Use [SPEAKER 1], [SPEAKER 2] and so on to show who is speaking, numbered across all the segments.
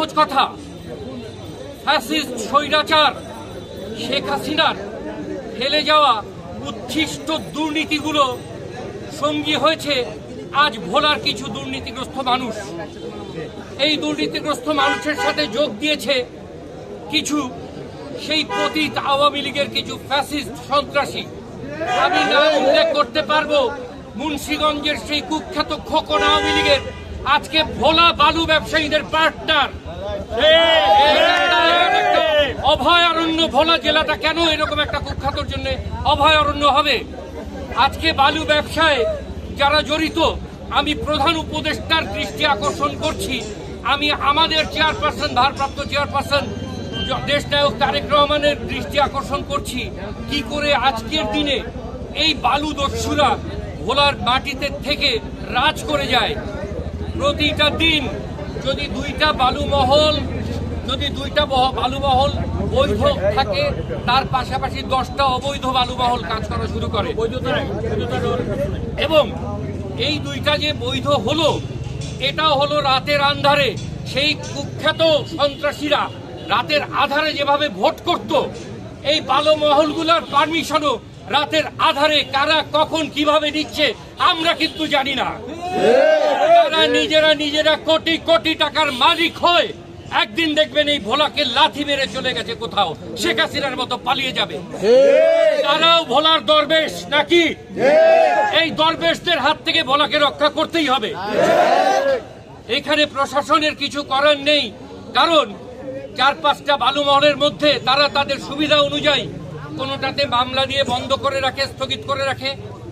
[SPEAKER 1] সহজ কথা, ফ্যাসিস্ট স্বৈরাচার শেখ হাসিনার ফেলে যাওয়া উচ্ছিষ্ট দুর্নীতিগুলো সঙ্গী হয়েছে আজ ভোলার কিছু দুর্নীতিগ্রস্ত মানুষ। এই দুর্নীতিগ্রস্ত মানুষের সাথে যোগ দিয়েছে কিছু সেই পতিত আওয়ামী লীগের কিছু ফ্যাসিস্ট সন্ত্রাসী। আমি নাম উল্লেখ করতে পারবো, মুন্সিগঞ্জের সেই কুখ্যাত খোকন আওয়ামী লীগের আজকে ভোলা বালু ব্যবসায়ীদের পার্টনার। অভয়ারণ্য ভোলা জেলাটা কেন এরকম একটা কুখ্যাতর জন্য অভয়ারণ্য হবে? আজকে বালু ব্যবসায় যারা জড়িত, আমি প্রধান উপদেষ্টার দৃষ্টি আকর্ষণ করছি, আমি আমাদের চেয়ারপারসন, ভারপ্রাপ্ত চেয়ারপারসন দেশনায়ক তারেক রহমানের দৃষ্টি আকর্ষণ করছি, কি করে আজকের দিনে এই বালু দস্যুরা ভোলার মাটিতে থেকে রাজ করে যায়। প্রতিটা দিন যদি দুইটা বালু মহল বৈধ থাকে, তার পাশাপাশি 10টা অবৈধ বালু মহল কাজ করা শুরু করে। এবং এই দুইটা যে বৈধ হলো, এটাও হলো রাতের আন্ধারে সেই কুখ্যাত সন্ত্রাসীরা রাতের আধারে যেভাবে ভোট করত, এই বালু মহলগুলোর পারমিশনও রাতের আধারে কারা কখন কিভাবে নিচ্ছে আমরা কিন্তু জানি না। তারা নিজেরা কোটি কোটি টাকার মালিক হয়, একদিন দেখবেন এই ভোলাকে লাথি মেরে চলে গেছে কোথাও, শেখ হাসিনার মতো পালিয়ে যাবে। তারাও ভোলার দরবেশ নাকি? এই দরবেশদের হাত থেকে ভোলাকে রক্ষা করতেই হবে। এখানে প্রশাসনের কিছু করার নেই, কারণ 4-5টা বালু মহলের মধ্যে তারা তাদের সুবিধা অনুযায়ী কোনোটাতে মামলা দিয়ে বন্ধ করে রাখে, স্থগিত করে রাখে,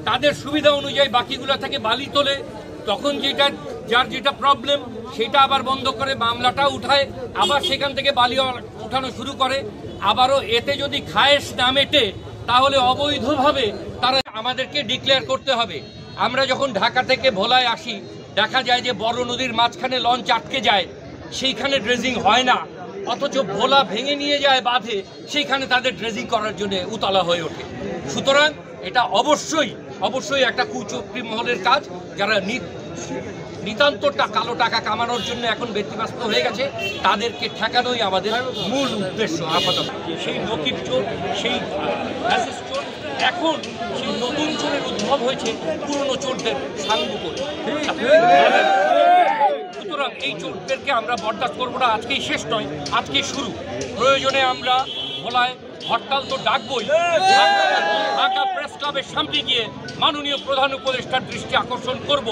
[SPEAKER 1] তাদের সুবিধা অনুযায়ী বাকিগুলো থেকে বালি তোলে, তখন যার যেটা প্রবলেম সেটা আবার বন্ধ করে মামলাটা উঠায়, আবার সেখান থেকে বালি উঠানো শুরু করে। আবারও এতে যদি খায়েশ না মেটে, তাহলে অবৈধভাবে তারা আমাদেরকে ডিক্লেয়ার করতে হবে। আমরা যখন ঢাকা থেকে ভোলায় আসি, দেখা যায় যে বড় নদীর মাঝখানে লঞ্চ আটকে যায়, সেইখানে ড্রেজিং হয় না, অথচ ভোলা ভেঙে নিয়ে যায় বাঁধে, সেইখানে তাদের ড্রেজিং করার জন্য উতলা হয়ে ওঠে। সুতরাং এটা অবশ্যই একটা কুচক্রী মহলের কাজ, যারা নিতান্ত কালো টাকা কামানোর জন্য এখন ব্যতিব্যস্ত হয়ে গেছে, তাদেরকে ঠেকানোই আমাদের মূল উদ্দেশ্য। আপাতত সেই নকিব চোর, সেই ফ্যাসিস্ট চোর, এখন সেই নতুন চোরের উদ্ভব হয়েছে পুরনো চোরদের সাঙ্গ করে। সুতরাং এই চোরদেরকে আমরা বরদাস্ত করবো না। আজকেই শেষ নয়, আজকেই শুরু। প্রয়োজনে আমরা ভোলায় হরতাল তো ডাকবই, ঢাকা প্রেস ক্লাবের সামনে গিয়ে মাননীয় প্রধান উপদেষ্টার দৃষ্টি আকর্ষণ করব।